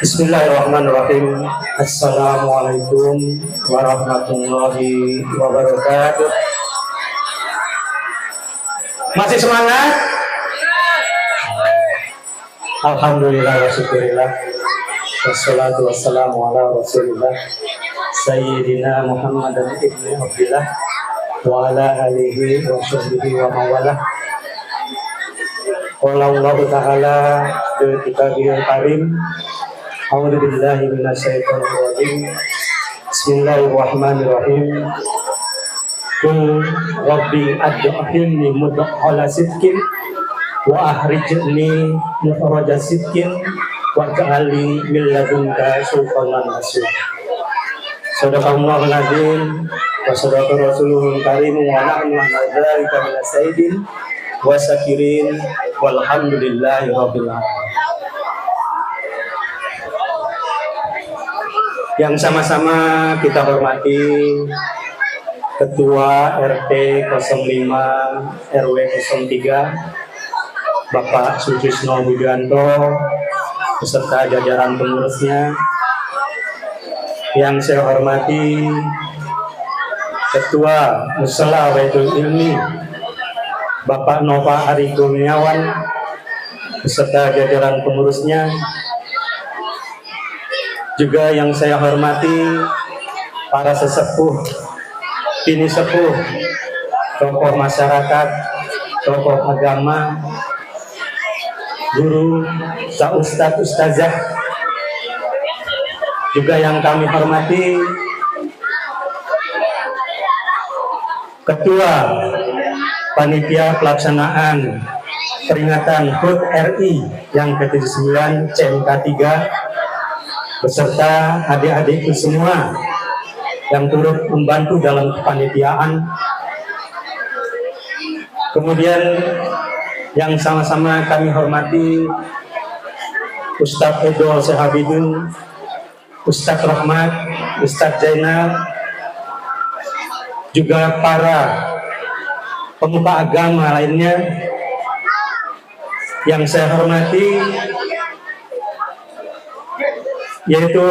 Bismillahirrahmanirrahim. Assalamualaikum warahmatullahi wabarakatuh. Masih semangat? Alhamdulillah wa syukurillah. Wassalatu wassalamu ala rasulillah Sayyidina Muhammadan ibni Abdillah wa ala alihi wa sahbihi wa mawalah. Qala Allah Ta'ala di kitabihil karim. A'udzu billahi minasyaitonir rajim. Bismillahirrahmanirrahim. Qul rabbi adkhilni mudkhala sidqin wa akhrijni mukhraja sidqin waj'alni min ladunka sultanan nasir. Sadaqallahul azim wa sadaqa rasulullahul karim wa nahnu ala dzalika minas sayyidin wa syakirin walhamdulillahi rabbil alamin. Yang sama-sama kita hormati Ketua RT 05 RW 03 Bapak Sutisno Budianto beserta jajaran pengurusnya. Yang saya hormati Ketua Musala Baitul Ilmi Bapak Nova Ari Kurniawan beserta jajaran pengurusnya. Juga yang saya hormati para sesepuh, bini sepuh, tokoh masyarakat, tokoh agama, guru, ustadz, ustazah. Juga yang kami hormati Ketua Panitia Pelaksanaan Peringatan HUT RI yang ke-79 CMK 3 beserta adik-adikku semua yang turut membantu dalam kepanitiaan. Kemudian yang sama-sama kami hormati Ustadz Edo Sehabidun, Ustadz Rahmat, Ustadz Zainal, juga para pemuka agama lainnya. Yang saya hormati yaitu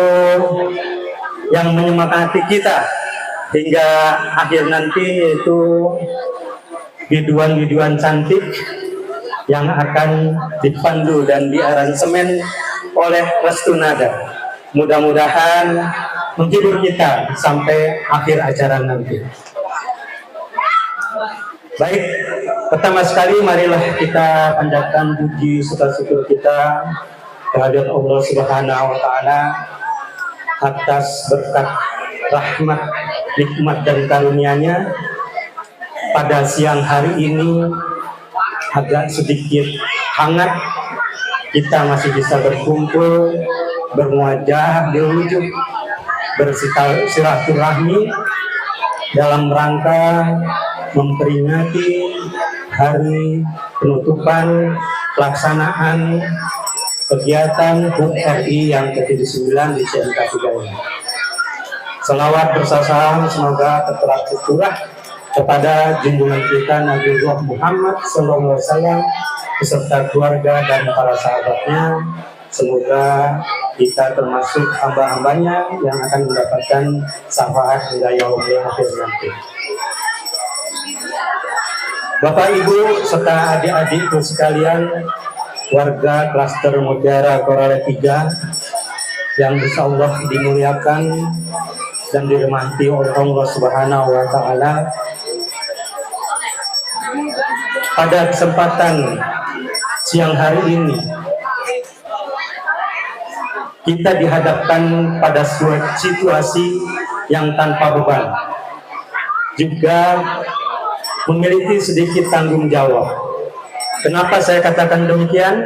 yang menyemangati kita hingga akhir nanti, yaitu biduan-biduan cantik yang akan dipandu dan diaransemen oleh Restu Nada. Mudah-mudahan menghibur kita sampai akhir acara nanti. Baik, pertama sekali marilah kita panjatkan puji serta syukur kita kehadirat Allah Subhanahu wa Ta'ala atas berkat rahmat, nikmat dan karunia-Nya. Pada siang hari ini agak sedikit hangat, kita masih bisa berkumpul, bermuajah, berwujud, bersilaturahmi dalam rangka memperingati hari penutupan pelaksanaan kegiatan HUT RI yang ke-79 di CMK 3 ini. Selawat bersama semoga tercurah kepada junjungan kita Nabiullah Muhammad SAW beserta keluarga dan para sahabatnya. Semoga kita termasuk hamba-hambanya yang akan mendapatkan syafaat hingga yaumil akhir nanti. Bapak Ibu serta adik-adikku sekalian, warga klaster Mutiara Korale 3 yang insya Allah dimuliakan dan dirahmati oleh Allah Subhanahu wa Ta'ala. Pada kesempatan siang hari ini kita dihadapkan pada suatu situasi yang tanpa beban, juga memiliki sedikit tanggung jawab. Kenapa saya katakan demikian?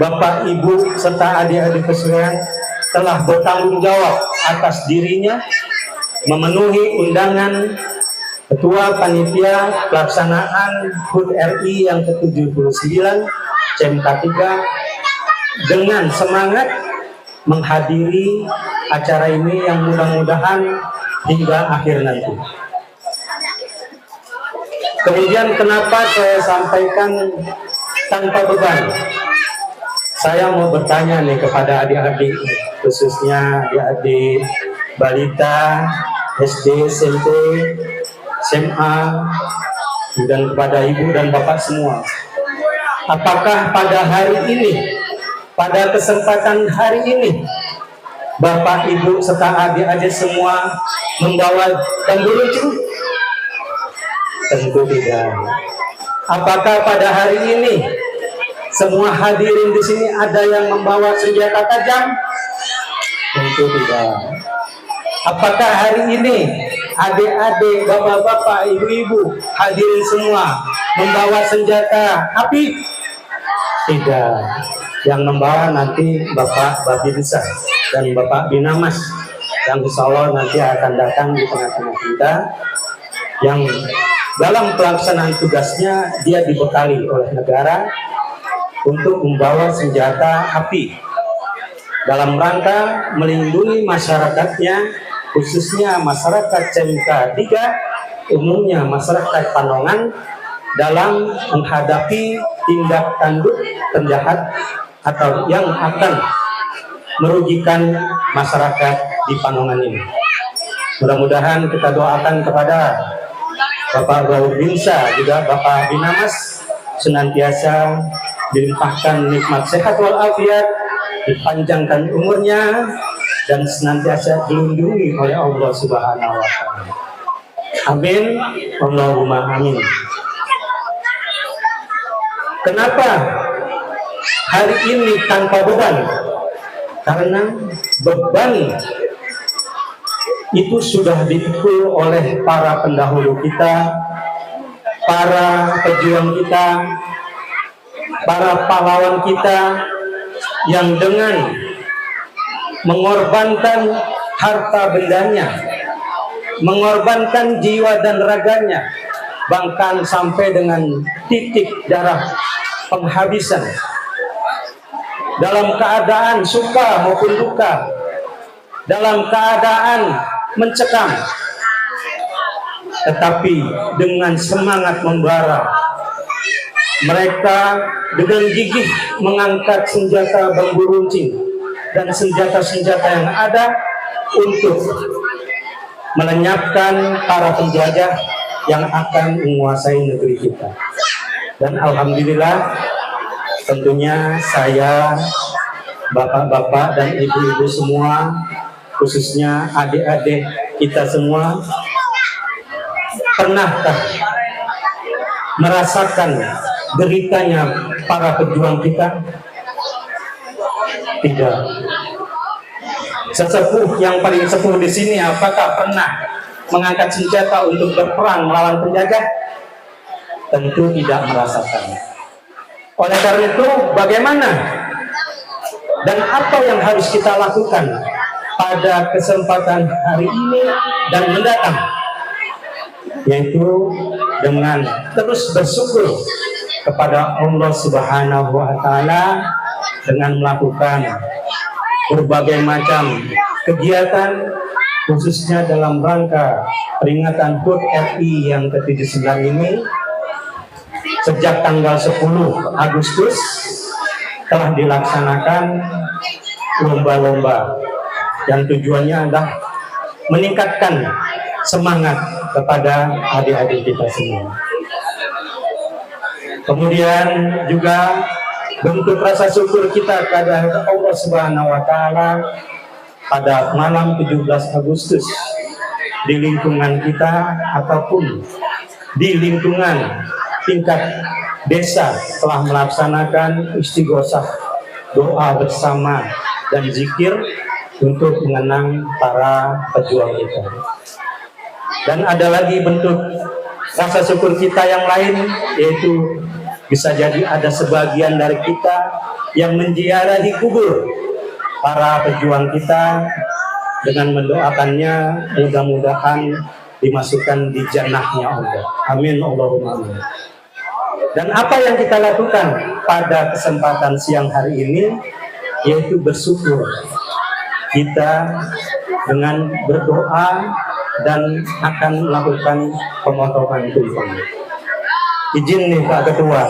Bapak, Ibu, serta adik-adik sekalian telah bertanggung jawab atas dirinya memenuhi undangan Ketua Panitia Pelaksanaan HUT RI yang ke-79 CMK 3 dengan semangat menghadiri acara ini yang mudah-mudahan hingga akhir nanti. Kemudian kenapa saya sampaikan tanpa beban? Saya mau bertanya nih kepada adik-adik, khususnya adik-adik balita, SD, SMP, SMA, dan kepada ibu dan bapak semua. Apakah pada hari ini, pada kesempatan hari ini, bapak, ibu, serta adik-adik semua membawa tambour lucu? Tentu tidak. Apakah pada hari ini semua hadirin di sini ada yang membawa senjata tajam? Tentu tidak. Apakah hari ini adik-adik, bapak-bapak, ibu-ibu, hadirin semua membawa senjata api? Tidak. Yang membawa nanti Bapak Babinsa dan Bapak Binamas, yang insya Allah nanti akan datang di tengah-tengah kita, yang dalam pelaksanaan tugasnya dia dibekali oleh negara untuk membawa senjata api dalam rangka melindungi masyarakatnya, khususnya masyarakat CMK 3, umumnya masyarakat Panongan, dalam menghadapi tindak tanduk penjahat atau yang akan merugikan masyarakat di Panongan ini. Mudah-mudahan kita doakan kepada Bapak Babinsa juga Bapak Binamas senantiasa dilimpahkan nikmat sehat walafiat, dipanjangkan umurnya, dan senantiasa dilindungi oleh Allah Subhanahu wa Ta'ala. Amin. Allahumma amin. Kenapa hari ini tanpa beban? Karena beban itu sudah dipikul oleh para pendahulu kita, para pejuang kita, para pahlawan kita, yang dengan mengorbankan harta bendanya, mengorbankan jiwa dan raganya, bahkan sampai dengan titik darah penghabisan, dalam keadaan suka maupun duka, dalam keadaan mencekam, tetapi dengan semangat membara, mereka dengan gigih mengangkat senjata bambu runcing dan senjata-senjata yang ada untuk melenyapkan para penjajah yang akan menguasai negeri kita. Dan alhamdulillah, tentunya saya, bapak-bapak dan ibu-ibu semua, khususnya adik-adik kita semua, pernahkah merasakan deritanya para pejuang kita? Tidak. Sesepuh yang paling sepuh di sini, apakah pernah mengangkat senjata untuk berperang melawan penjajah? Tentu tidak merasakan. Oleh karena itu, bagaimana dan apa yang harus kita lakukan pada kesempatan hari ini dan mendatang? Yaitu dengan terus bersyukur kepada Allah Subhanahu wa Ta'ala dengan melakukan berbagai macam kegiatan, khususnya dalam rangka peringatan HUT RI yang ke-79 ini. Sejak tanggal 10 Agustus telah dilaksanakan lomba-lomba yang tujuannya adalah meningkatkan semangat kepada adik-adik kita semua. Kemudian juga bentuk rasa syukur kita kepada Allah Subhanahu wa Ta'ala pada malam 17 Agustus di lingkungan kita ataupun di lingkungan tingkat desa telah melaksanakan istighosah, doa bersama dan zikir untuk mengenang para pejuang kita. Dan ada lagi bentuk rasa syukur kita yang lain, yaitu bisa jadi ada sebagian dari kita yang menziarahi kubur para pejuang kita dengan mendoakannya, mudah-mudahan dimasukkan di jannahnya Allah. Amin Allahumma amin. Dan apa yang kita lakukan pada kesempatan siang hari ini, yaitu bersyukur. Kita dengan berdoa dan akan melakukan pemotongan tumpeng. Izin nih Pak Ketua,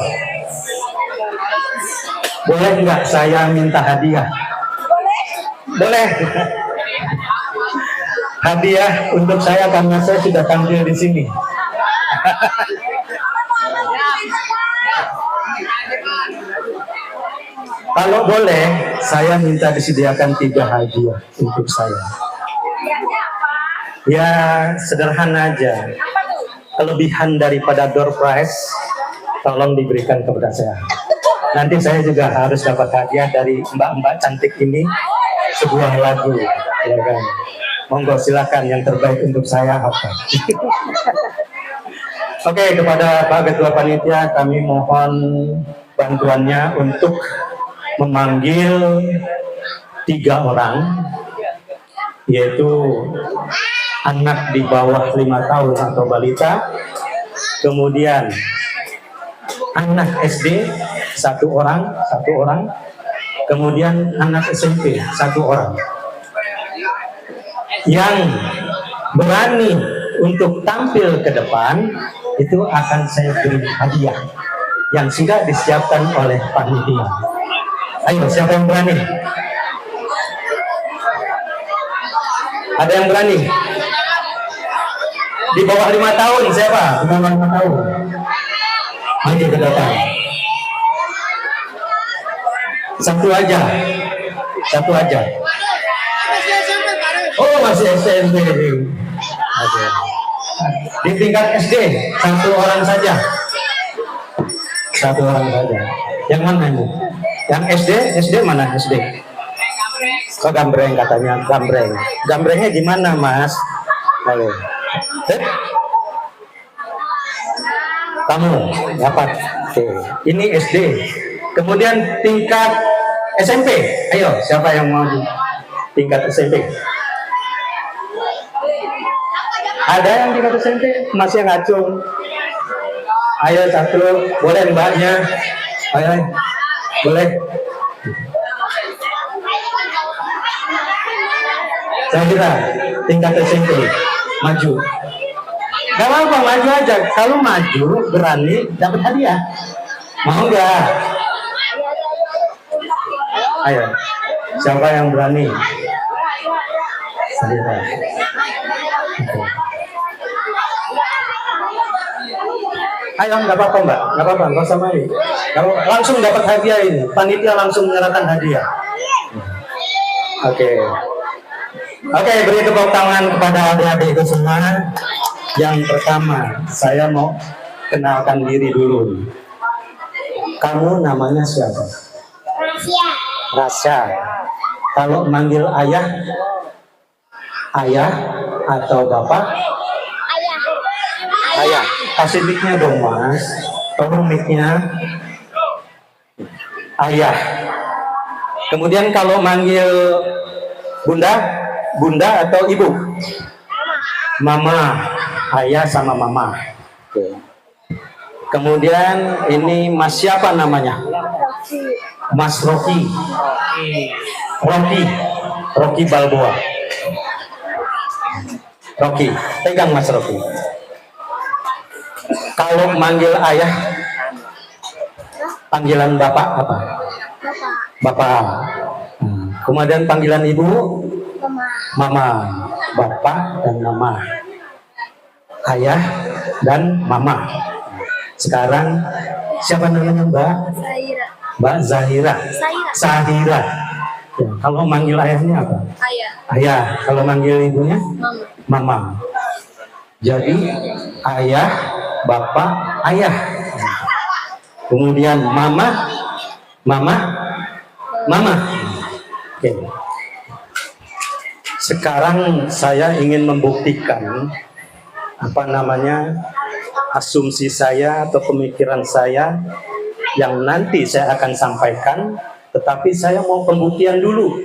Boleh nggak saya minta hadiah? Boleh. Hadiah untuk saya karena saya sudah tampil di sini. Kalau boleh, saya minta disediakan 3 hadiah untuk saya. Ya, sederhana aja. Kelebihan daripada door prize, tolong diberikan kepada saya. Nanti saya juga harus dapat hadiah dari mbak-mbak cantik ini, sebuah lagu, ya kan? Monggo silakan yang terbaik untuk saya apa? Oke, kepada Pak Ketua Panitia kami mohon bantuannya untuk memanggil 3 orang, yaitu anak di bawah 5 tahun atau balita, kemudian anak SD 1 orang, kemudian anak SMP 1 orang. Yang berani untuk tampil ke depan itu akan saya beri hadiah yang sudah disiapkan oleh panitia. Ayo, siapa yang berani? Ada yang berani? Di bawah 5 tahun siapa? Di bawah 5 tahun. Maju ke depan. Satu aja. Oh, masih SMP. Oke. Di tingkat SD 1 orang saja. 1 orang saja. Yang mana ini? Yang SD mana SD? Kok gambreng katanya, gambreng. Gambrengnya gimana, Mas? Boleh. Kamu dapat. Oke. Ini SD. Kemudian tingkat SMP. Ayo, siapa yang mau di tingkat SMP? Ada yang tingkat SMP? Masih ngacung. Ayo 1, boleh mbaknya. Ayo. Boleh. Saya kira tingkat SMP maju. Gak apa-apa, maju aja. Kalau maju berani dapat hadiah. Mau nggak? Ayo, siapa yang berani? Saya. Ayo, nggak apa-apa mbak, nggak usah malu. Langsung dapat hadiah ini. Panitia langsung menyerahkan hadiah. Oke, beri tepuk tangan kepada adik-adik itu semua. Yang pertama, saya mau kenalkan diri dulu. Kamu namanya siapa? Rasya. Kalau manggil ayah atau bapak? Ayah. Kasih mic-nya dong, Mas. Tolong mic-nya. Ayah. Kemudian kalau manggil bunda atau ibu? Mama. Ayah sama mama. Kemudian ini Mas siapa namanya? Mas Rocky. Rocky Balboa. Rocky, pegang Mas Rocky. Kalau manggil ayah, panggilan bapak apa? Bapak. Kemudian panggilan ibu? Mama. Bapak dan mama. Ayah dan mama. Sekarang siapa namanya Mbak? Mbak Zahira. Sahira. Ya, kalau manggil ayahnya apa? Ayah. Kalau manggil ibunya? Mama. Jadi ayah, bapak, ayah. Kemudian mama. Oke. Sekarang saya ingin membuktikan asumsi saya atau pemikiran saya yang nanti saya akan sampaikan, tetapi saya mau pembuktian dulu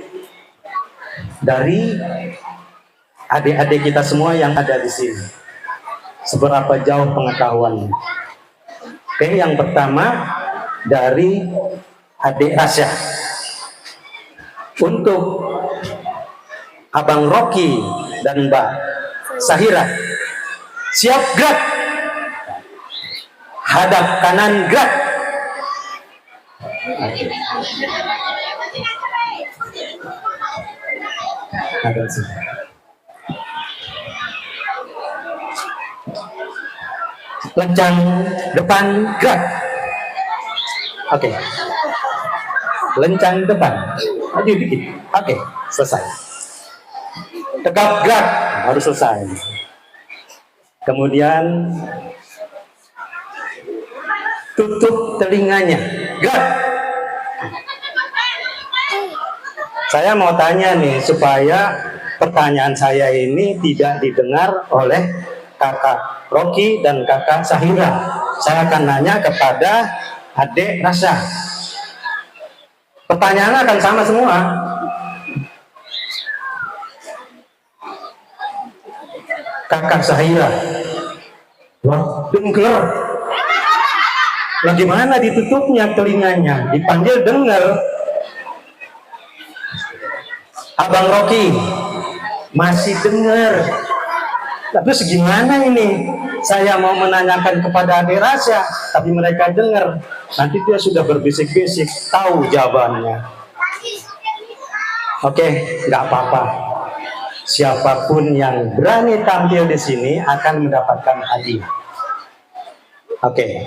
dari adik-adik kita semua yang ada di sini. Seberapa jauh pengetahuannya? Oke, yang pertama dari adik Rasya. Untuk Abang Rocky dan Mbak Sahira, siap gerak. Hadap kanan gerak. Oke. Ada sih. Lencang depan gerak. Oke. Lencang depan. Maju dikit. Oke, selesai. Tegap gerak, harus selesai. Kemudian tutup telinganya. Gerak. Saya mau tanya nih supaya pertanyaan saya ini tidak didengar oleh kakak Rocky dan kakak Sahira. Saya akan nanya kepada adik Rasya. Pertanyaannya akan sama semua. Kakak Sahira, wah, dengar. Bagaimana ditutupnya telinganya? Dipanggil dengar. Abang Rocky masih dengar. Tapi segimana ini? Saya mau menanyakan kepada adik Rasya, tapi mereka dengar. Nanti dia sudah berbisik-bisik, tahu jawabannya. Oke, nggak apa-apa. Siapapun yang berani tampil di sini akan mendapatkan hadiah. Oke,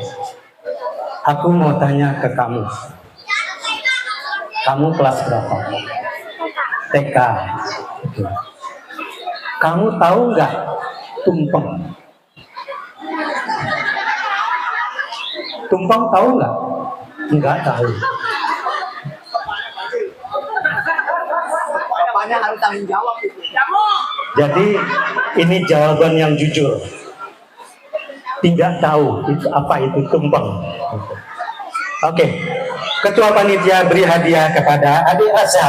aku mau tanya ke kamu. Kamu kelas berapa? TK. Oke. Kamu tahu nggak tumpeng? Tumpeng tahu nggak? Nggak tahu. Bapaknya harus tanggung jawab itu. Jadi ini jawaban yang jujur. Tidak tahu itu apa itu tumpeng. Oke. Ketua panitia beri hadiah kepada adik Rasya.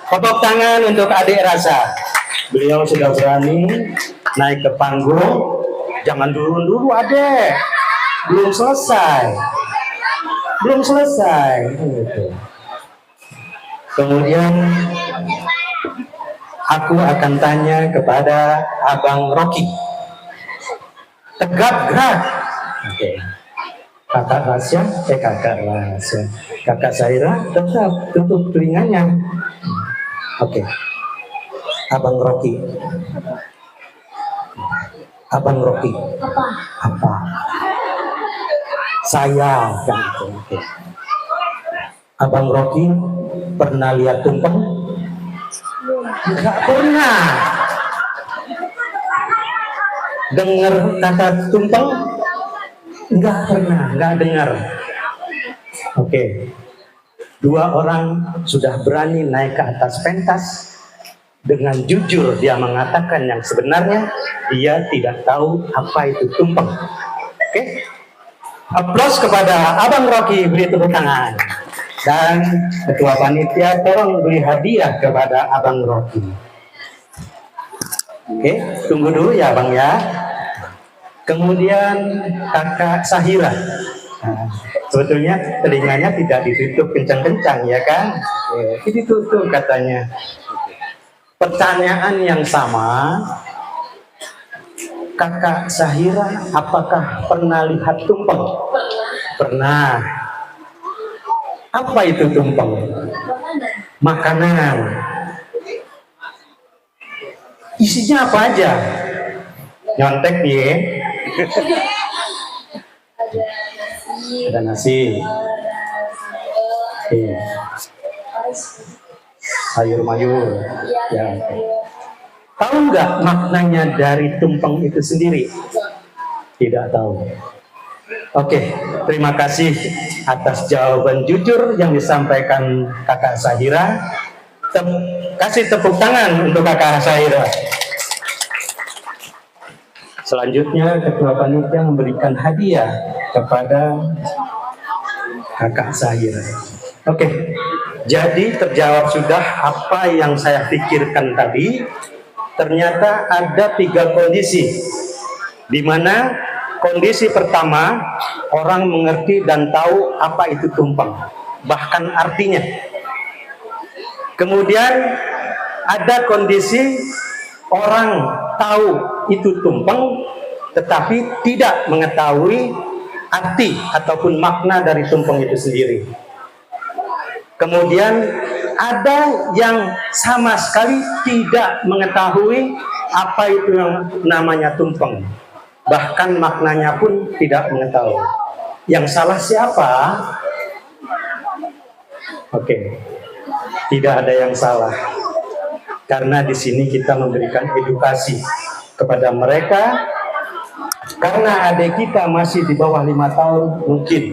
Tepuk tangan untuk adik Rasya. Beliau sudah berani naik ke panggung. Jangan dulu adik. Belum selesai. Belum selesai. Kemudian aku akan tanya kepada Abang Rocky. Tegap gerak. Oke. Kakak Rasya, Kakak Sahira tetap tutup telinganya. Oke. Abang Rocky. Abang Rocky. Apa? Saya kan itu. Oke. Abang Rocky pernah lihat tumpeng? Enggak pernah. Dengar kata tumpeng? Enggak pernah, enggak dengar. Oke. Dua orang sudah berani naik ke atas pentas. Dengan jujur dia mengatakan yang sebenarnya dia tidak tahu apa itu tumpeng. Oke. Aplaus kepada Abang Rocky, beri tepuk tangan. Dan ketua panitia tolong beri hadiah kepada Abang Rocky. Oke, tunggu dulu ya Bang ya. Kemudian kakak Sahira. Nah, sebetulnya telinganya tidak ditutup kencang-kencang ya kan? Ini ditutup katanya. Pertanyaan yang sama. Kakak Sahira, apakah pernah lihat tumpeng? Pernah. Apa itu tumpeng? Makanan. Isinya apa aja? Nyontek nih. Ada nasi. Iya. Sayur-mayur. Ya. Tahu nggak maknanya dari tumpeng itu sendiri? Tidak tahu. Oke, terima kasih atas jawaban jujur yang disampaikan kakak Sahira. Kasih tepuk tangan untuk kakak Sahira. Selanjutnya ketua panitia memberikan hadiah kepada kakak Sahira. Oke, jadi terjawab sudah apa yang saya pikirkan tadi. Ternyata ada 3 kondisi, di mana kondisi pertama orang mengerti dan tahu apa itu tumpeng, bahkan artinya. Kemudian ada kondisi orang tahu itu tumpeng, tetapi tidak mengetahui arti ataupun makna dari tumpeng itu sendiri. Kemudian ada yang sama sekali tidak mengetahui apa itu yang namanya tumpeng. Bahkan maknanya pun tidak mengetahui. Yang salah siapa? Oke, tidak ada yang salah. Karena di sini kita memberikan edukasi kepada mereka. Karena adik kita masih di bawah 5 tahun, mungkin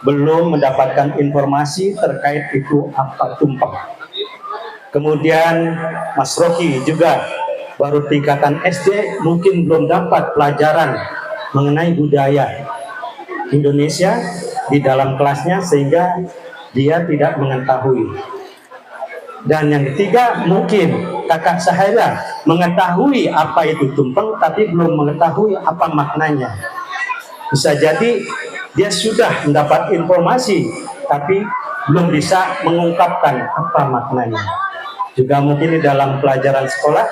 belum mendapatkan informasi terkait itu apa tumpeng. Kemudian Mas Rocky juga baru tingkatan SD, mungkin belum dapat pelajaran mengenai budaya Indonesia di dalam kelasnya, sehingga dia tidak mengetahui. Dan yang ketiga, mungkin kakak saya mengetahui apa itu tumpeng, tapi belum mengetahui apa maknanya. Bisa jadi dia sudah mendapat informasi, tapi belum bisa mengungkapkan apa maknanya. Juga mungkin di dalam pelajaran sekolah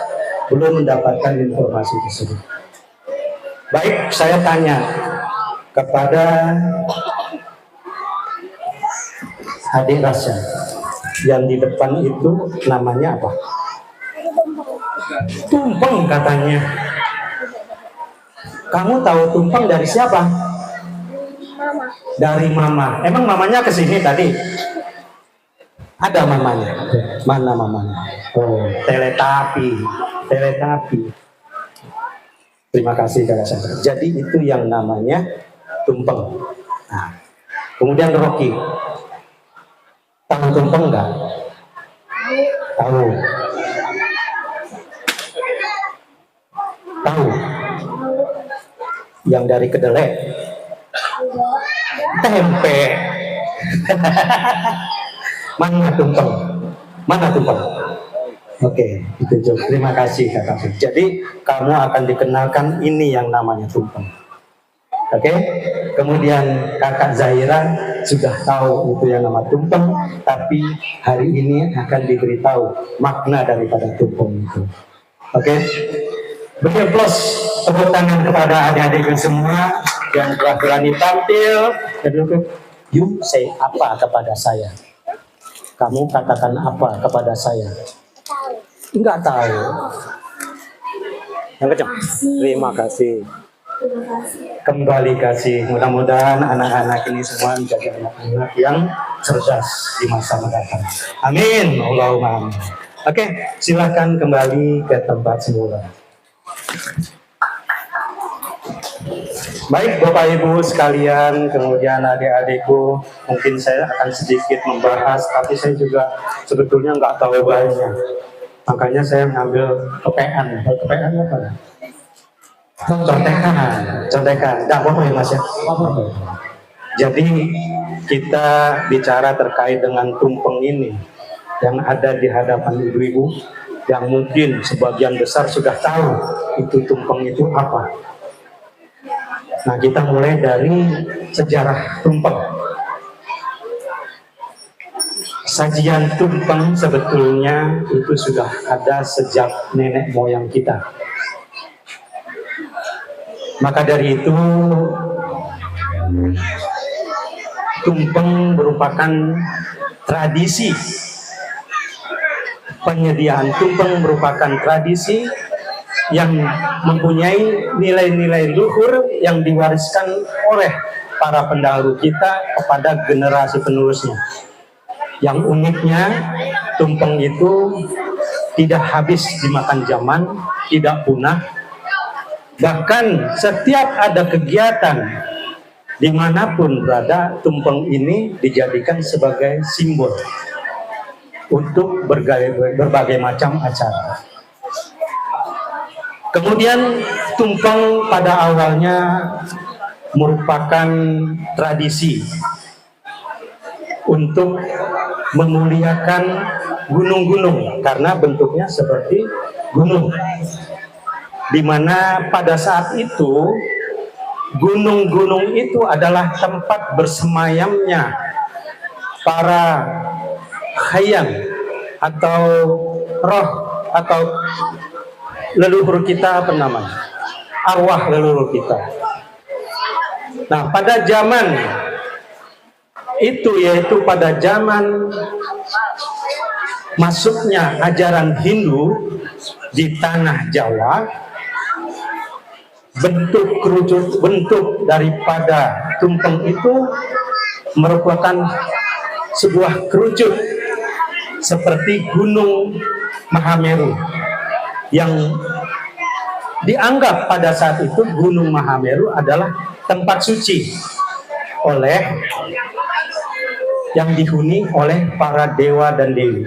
belum mendapatkan informasi tersebut. Baik, saya tanya kepada adik Rasya, yang di depan itu namanya apa? Tumpeng katanya. Kamu tahu tumpeng dari siapa? Mama. Dari mama. Emang mamanya kesini tadi? Ada mamanya. Mana mamanya? Oh, teletapi. Terima kasih kakak saya. Jadi itu yang namanya tumpeng. Nah, kemudian Rocky, tahu tumpeng enggak? Tahu. Tahu. Yang dari kedelai. Tempe. Mana tumpeng? Oke, ditunjuk. Terima kasih kakak. Jadi kamu akan dikenalkan ini yang namanya tumpeng. Oke. Kemudian kakak Zahira sudah tahu itu yang nama tumpeng, tapi hari ini akan diberitahu makna daripada tumpeng itu. Oke. Beri plus tepuk tangan kepada adik-adik semua yang telah berani tampil. You say apa kepada saya? Kamu katakan apa kepada saya? Enggak tahu. Yang kencang. Terima kasih. Kembali kasih. Mudah-mudahan anak-anak ini semua menjadi anak-anak yang cerdas di masa mendatang. Amin. Allahumma amin. Oke, silakan kembali ke tempat semula. Baik Bapak Ibu sekalian, kemudian adik-adikku, mungkin saya akan sedikit membahas, tapi saya juga sebetulnya nggak tahu banyak. Makanya saya mengambil kepean. Kepean apa? Contekan. Tidak apa-apa ya Mas ya? Jadi kita bicara terkait dengan tumpeng ini yang ada di hadapan ibu-ibu, yang mungkin sebagian besar sudah tahu itu tumpeng itu apa. Nah, kita mulai dari sejarah tumpeng. Sajian tumpeng sebetulnya itu sudah ada sejak nenek moyang kita. Maka dari itu, tumpeng merupakan tradisi. Penyediaan tumpeng merupakan tradisi yang mempunyai nilai-nilai luhur yang diwariskan oleh para pendahulu kita kepada generasi penerusnya. Yang uniknya, tumpeng itu tidak habis dimakan zaman, tidak punah. Bahkan setiap ada kegiatan dimanapun berada, tumpeng ini dijadikan sebagai simbol untuk berbagai macam acara. Kemudian tumpeng pada awalnya merupakan tradisi untuk memuliakan gunung-gunung karena bentuknya seperti gunung, di mana pada saat itu gunung-gunung itu adalah tempat bersemayamnya para khayam atau roh atau leluhur kita, apa namanya, arwah leluhur kita. Nah, pada zaman itu, yaitu pada zaman masuknya ajaran Hindu di tanah Jawa, bentuk daripada tumpeng itu merupakan sebuah kerucut seperti Gunung Mahameru, yang dianggap pada saat itu Gunung Mahameru adalah tempat suci yang dihuni oleh para dewa dan dewi.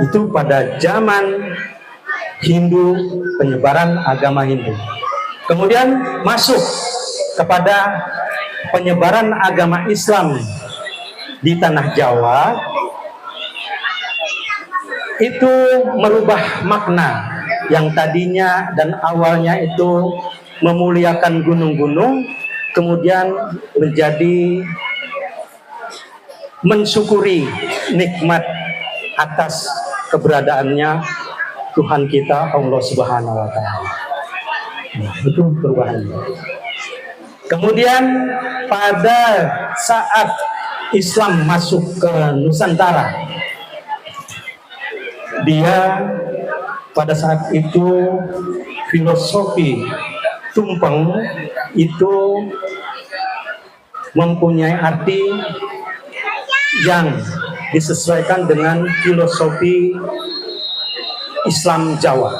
Itu pada zaman Hindu, penyebaran agama Hindu. Kemudian masuk kepada penyebaran agama Islam di tanah Jawa, itu merubah makna yang tadinya dan awalnya itu memuliakan gunung-gunung, kemudian menjadi mensyukuri nikmat atas keberadaannya Tuhan kita Allah Subhanahu wa Ta'ala. Itu perubahannya. Kemudian pada saat Islam masuk ke Nusantara, dia pada saat itu filosofi tumpeng itu mempunyai arti yang disesuaikan dengan filosofi Islam Jawa.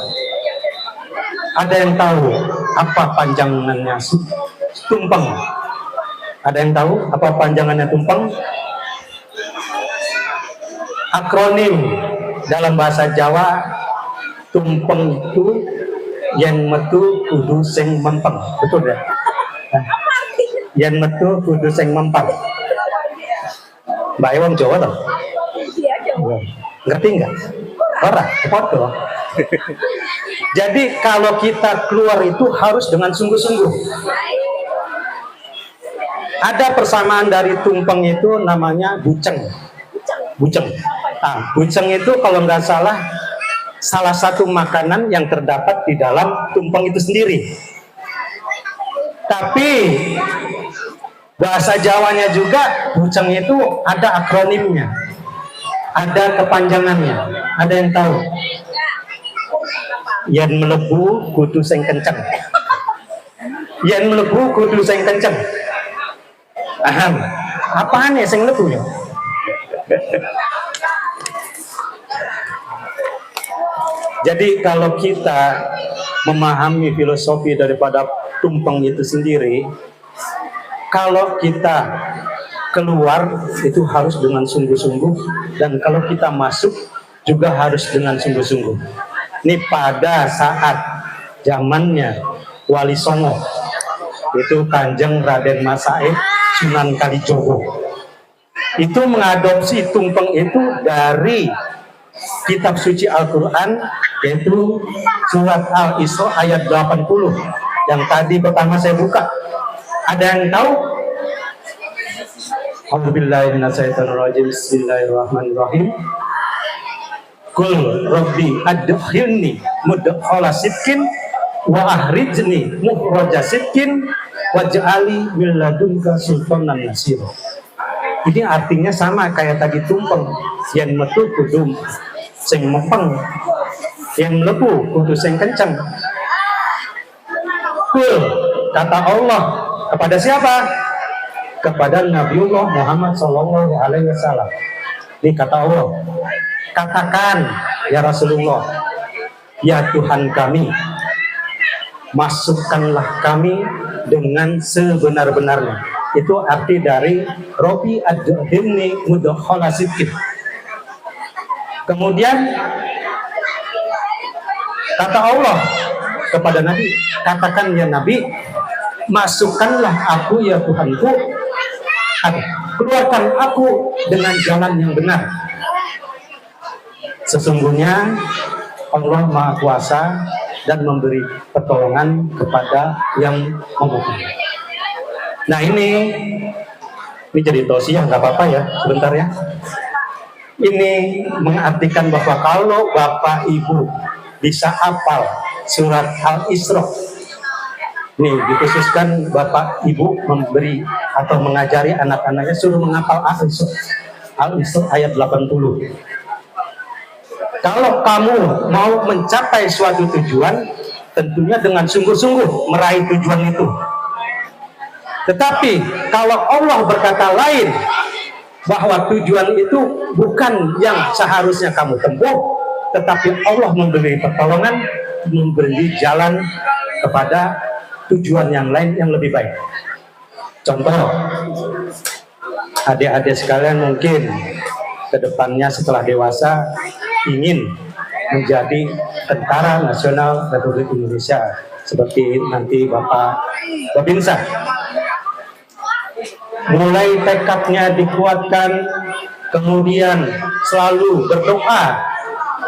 Ada yang tahu apa panjangannya tumpeng? Ada yang tahu apa panjangannya tumpeng? Akronim dalam bahasa Jawa, tumpeng itu yen metu kudu sing mempeng. Betul ya? Yen metu kudu sing mempeng. Mbak Ewang Jawa toh? Iya, Jawa. Ngerti nggak? Ora, foto. Jadi kalau kita keluar itu harus dengan sungguh-sungguh. Ada persamaan dari tumpeng itu namanya buceng. Buceng. Nah, buceng itu kalau nggak salah satu makanan yang terdapat di dalam tumpeng itu sendiri. Tapi bahasa Jawanya juga buceng itu ada akronimnya, ada kepanjangannya. Ada yang tahu? Yen melebu kudu sing kenceng. Yen melebu kudu sing kenceng. Paham? Apaan ya sing melebu ya? Jadi kalau kita memahami filosofi daripada tumpeng itu sendiri, kalau kita keluar itu harus dengan sungguh-sungguh, dan kalau kita masuk juga harus dengan sungguh-sungguh. Ini pada saat zamannya Wali Songo, itu Kanjeng Raden Mas Said Sunan Kalijogo, itu mengadopsi tumpeng itu dari kitab suci Al-Quran, yaitu surat Al-Isra ayat 80 yang tadi pertama saya buka. Ada yang tahu? A'udzubillahi minasyaitonirrajim. Bismillahirrahmanirrahim. Qul rabbi adkhilni mudkhala sidqin wa ahrijni mukhraja sidqin waj'ali min ladunka sultanan nasira. Ini artinya sama kayak tadi tumpeng. Yen metu kudu sing mempeng, yang mlebu kudu sing kenceng. Qul, kata Allah kepada siapa? Kepada Nabiullah Muhammad Sallallahu Alaihi Wasallam. Ini kata Allah, katakan ya Rasulullah, ya Tuhan kami, masukkanlah kami dengan sebenar-benarnya. Itu arti dari Robi ad-Dhimni mudakhala sidqin. Kemudian kata Allah kepada Nabi, katakan ya Nabi, masukkanlah aku ya Tuhanku, keluarkan aku dengan jalan yang benar. Sesungguhnya Allah Maha Kuasa dan memberi pertolongan kepada yang membutuhkan. Nah ini jadi tausiah, nggak apa-apa ya, sebentar ya. Ini mengartikan bahwa kalau Bapak Ibu bisa hafal surat Al-Isra, nih dikhususkan Bapak Ibu memberi atau mengajari anak-anaknya suruh menghafal Al-Isra. Al-Isra ayat 80. Kalau kamu mau mencapai suatu tujuan, tentunya dengan sungguh-sungguh meraih tujuan itu. Tetapi kalau Allah berkata lain, bahwa tujuan itu bukan yang seharusnya kamu tempuh, tetapi Allah memberi pertolongan, memberi jalan kepada tujuan yang lain yang lebih baik. Contoh, adik-adik sekalian mungkin kedepannya setelah dewasa ingin menjadi tentara nasional Republik Indonesia seperti nanti Bapak Babinsa. Mulai tekadnya dikuatkan, kemudian selalu berdoa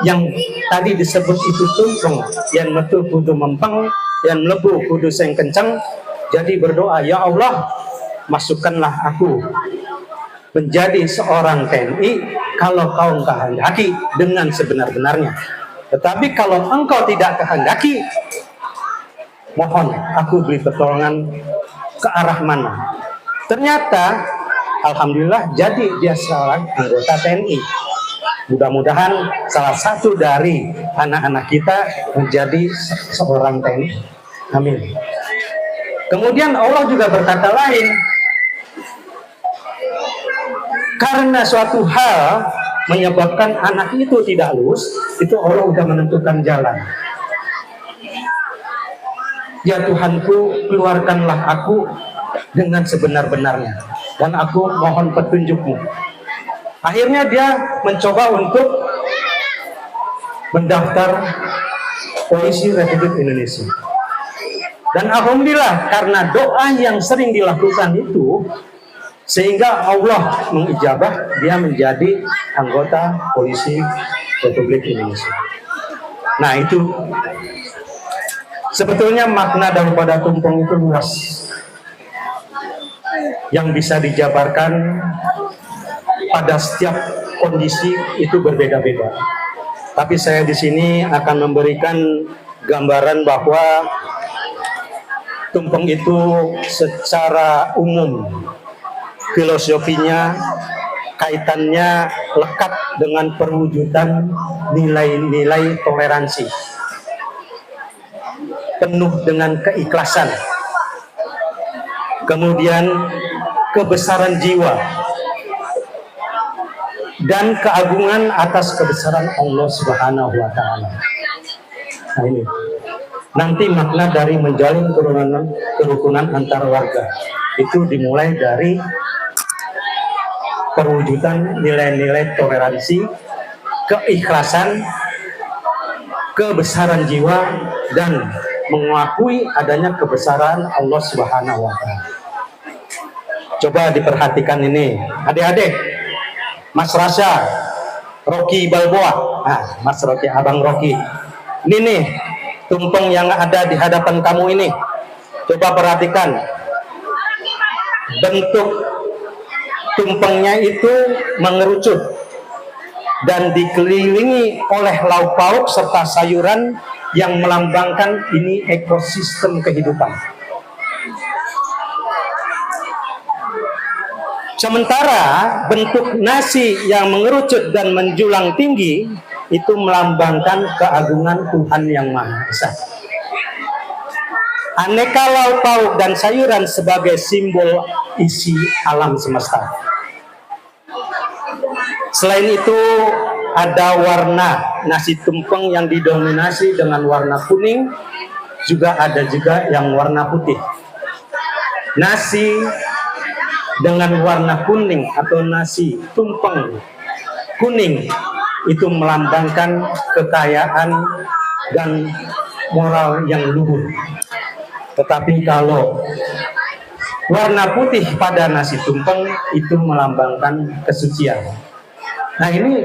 yang tadi disebut itu tumpeng, yang metu kudu mempeng, yang lebu kudu sing kencang. Jadi berdoa, ya Allah, masukkanlah aku menjadi seorang TNI kalau kau kehendaki dengan sebenar-benarnya. Tetapi kalau engkau tidak kehendaki, mohon aku beri pertolongan ke arah mana. Ternyata alhamdulillah jadi dia seorang anggota TNI. Mudah-mudahan salah satu dari anak-anak kita menjadi seorang TNI. Amin. Kemudian Allah juga berkata lain, karena suatu hal menyebabkan anak itu tidak lulus, itu Allah sudah menentukan jalan. Ya Tuhanku, keluarkanlah aku dengan sebenar-benarnya, dan aku mohon petunjukmu. Akhirnya dia mencoba untuk mendaftar Polisi Republik Indonesia. Dan alhamdulillah karena doa yang sering dilakukan itu, sehingga Allah mengijabah dia menjadi anggota Polisi Republik Indonesia. Nah itu sebetulnya makna daripada tumpeng itu luas, yang bisa dijabarkan pada setiap kondisi itu berbeda-beda. Tapi saya di sini akan memberikan gambaran bahwa tumpeng itu secara umum filosofinya kaitannya lekat dengan perwujudan nilai-nilai toleransi, penuh dengan keikhlasan, kemudian kebesaran jiwa, dan keagungan atas kebesaran Allah Subhanahu wa Ta'ala. Nah ini nanti makna dari menjalin kerukunan antar warga itu dimulai dari perwujudan nilai-nilai toleransi, keikhlasan, kebesaran jiwa, dan mengakui adanya kebesaran Allah Subhanahu wa Ta'ala. Coba diperhatikan ini, adik-adik, Mas Rasya, Rocky Balboa, Mas Rocky, Abang Rocky, ini nih tumpeng yang ada di hadapan kamu ini. Coba perhatikan, bentuk tumpengnya itu mengerucut dan dikelilingi oleh lauk pauk serta sayuran yang melambangkan ini ekosistem kehidupan. Sementara bentuk nasi yang mengerucut dan menjulang tinggi itu melambangkan keagungan Tuhan yang Maha Esa. Aneka lauk pauk dan sayuran sebagai simbol isi alam semesta. Selain itu ada warna nasi tumpeng yang didominasi dengan warna kuning, juga ada juga yang warna putih. Nasi dengan warna kuning atau nasi tumpeng kuning itu melambangkan kekayaan dan moral yang luhur. Tetapi kalau warna putih pada nasi tumpeng itu melambangkan kesucian. Nah ini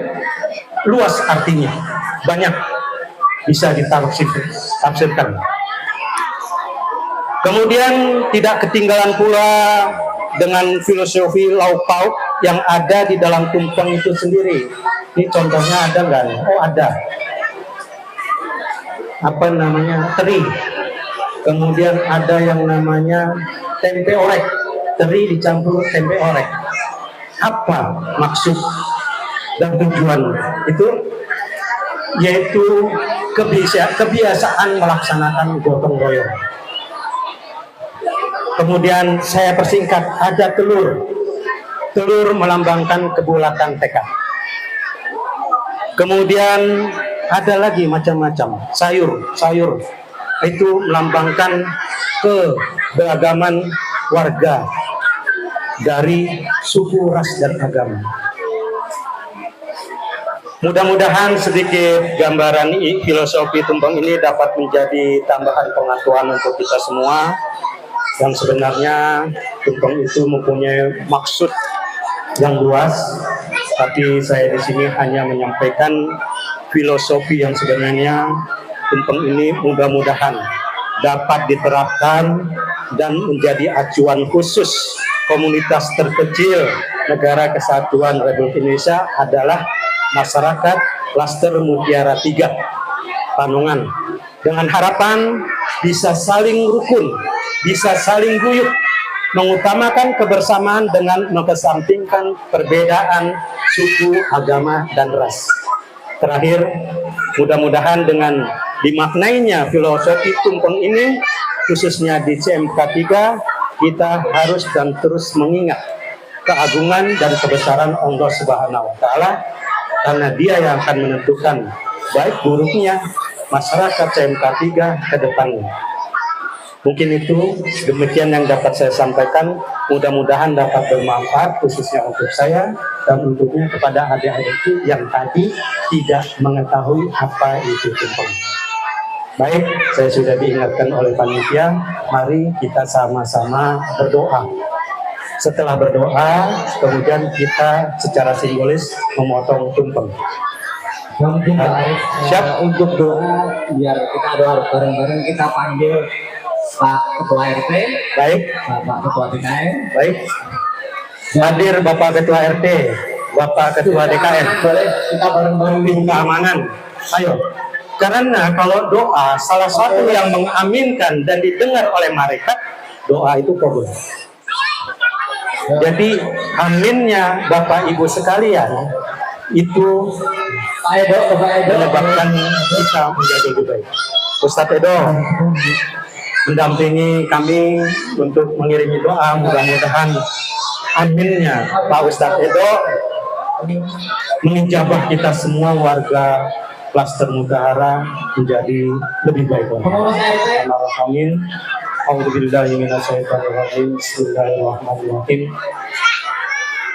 luas artinya, banyak bisa ditafsirkan. Kemudian tidak ketinggalan pula dengan filosofi lauk pauk yang ada di dalam tumpeng itu sendiri. Ini contohnya ada nggak? Oh ada. Apa namanya? Teri. Kemudian ada yang namanya tempe orek. Teri dicampur tempe orek. apa maksud dan tujuan itu, yaitu kebiasaan melaksanakan gotong royong. Kemudian saya persingkat, ada telur melambangkan kebulatan tekad. Kemudian ada lagi macam-macam sayur itu melambangkan keberagaman warga dari suku, ras, dan agama. Mudah-mudahan sedikit gambaran filosofi tumpeng ini dapat menjadi tambahan pengetahuan untuk kita semua. Yang sebenarnya tumpeng itu mempunyai maksud yang luas, tapi saya di sini hanya menyampaikan filosofi yang sebenarnya tumpeng ini mudah-mudahan dapat diterapkan dan menjadi acuan khusus komunitas terkecil Negara Kesatuan Republik Indonesia adalah masyarakat klaster Mutiara 3 Panongan, dengan harapan bisa saling rukun, bisa saling guyup, mengutamakan kebersamaan dengan mengesampingkan perbedaan suku, agama, dan ras. Terakhir, mudah-mudahan dengan dimaknainya filosofi tumpeng ini, khususnya di CMK 3, kita harus dan terus mengingat keagungan dan kebesaran Allah Subhanahu wa Ta'ala, karena Dia yang akan menentukan baik buruknya masyarakat CMK 3 ke depannya. Mungkin itu demikian yang dapat saya sampaikan. Mudah-mudahan dapat bermanfaat khususnya untuk saya dan untuknya kepada adik-adikku yang tadi tidak mengetahui apa itu tumpeng. Baik, saya sudah diingatkan oleh panitia. Mari kita sama-sama berdoa. Setelah berdoa, kemudian kita secara simbolis memotong tumpeng. Mungkin Pak Arif, untuk doa biar kita doa bareng-bareng, kita panggil Pak Ketua RT. Baik. Bapak Ketua DKM. Baik. Hadir Bapak Ketua RT, Bapak Ketua DKM. Boleh kita bareng-bareng Di keamanan. Ayo. Karena kalau doa salah satu yang mengaminkan dan didengar oleh malaikat, doa itu kabul. Jadi aminnya Bapak Ibu sekalian itu menyebabkan kita menjadi lebih baik. Ustadz Edo mendampingi kami untuk mengirimi doa, mudah-mudahan aminnya Pak Ustadz Edo mengijabah kita semua warga klaster Mutahara menjadi lebih baik. Amin. Bismillahirrahmanirrahim.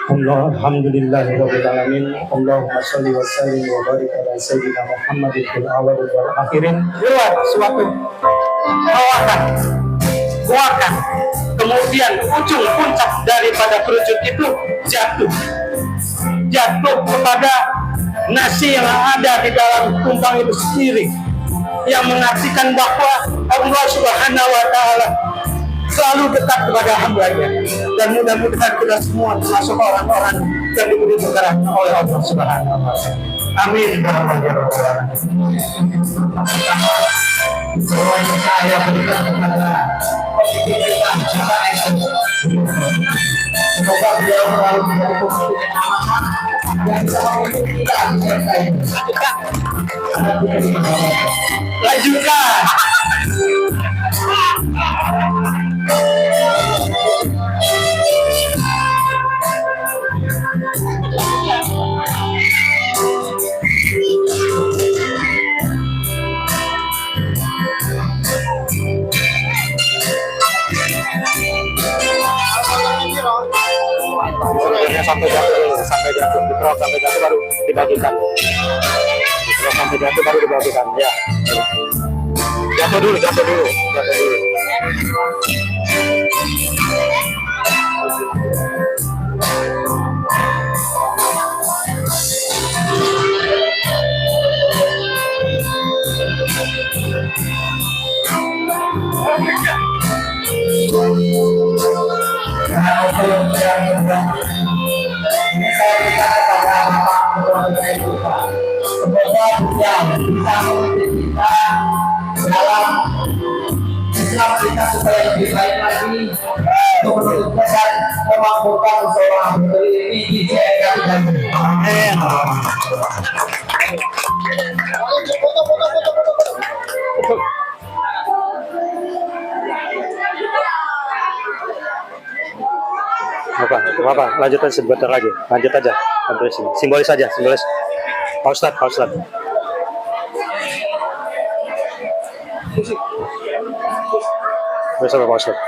Alhamdulillahirabbil alamin. Allahumma shalli wa sallim wa barik ala sayyidina Muhammadin fil awwal wal akhirin. Keluar suatu keluarkan. Kemudian ujung puncak daripada kerucut itu jatuh kepada nasi yang ada di dalam tumpeng itu sendiri, yang mengartikan bahwa Allah Subhanahu wa Ta'ala selalu dekat kepada hamba-Nya, dan mudah-mudahan kita semua termasuk orang-orang yang diberi berkah oleh Allah Subhanahu wa Ta'ala. Amin. Saya berikan kepada kita semoga beliau selalu menjadi pemimpin yang lanjutkan. sampai jatuh baru dibagikan. Sampai jatuh baru dibagikan. Ya. Jatuh dulu. Ini saya berikan kepada Bapak Ketua kita. Semoga beliau bisa memimpin kita dalam Islam kita supaya lebih baik lagi untuk menunjukkan memakmurkan seorang putri ini di JKT Bandung. Amin. Apa, lanjut aja sebentar lagi, lanjut aja, sampai sini. Simbolis aja, simbolis. Pak Ustadz, Pak Ustadz. Bersama Pak Ustadz.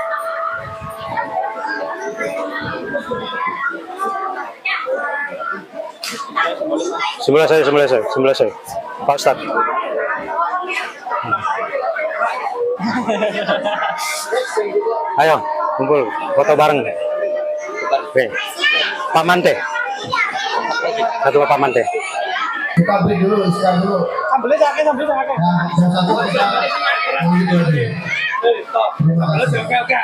Simbolis saya. Pak Ustadz. Ayo, kumpul, foto bareng. Oke. Pak Mante. Satu Pak Mante. Kita beri dulu, sekarang dulu. Sambil sakit. Nah, yang satu kita ambil dulu. Terima kasih. Oke.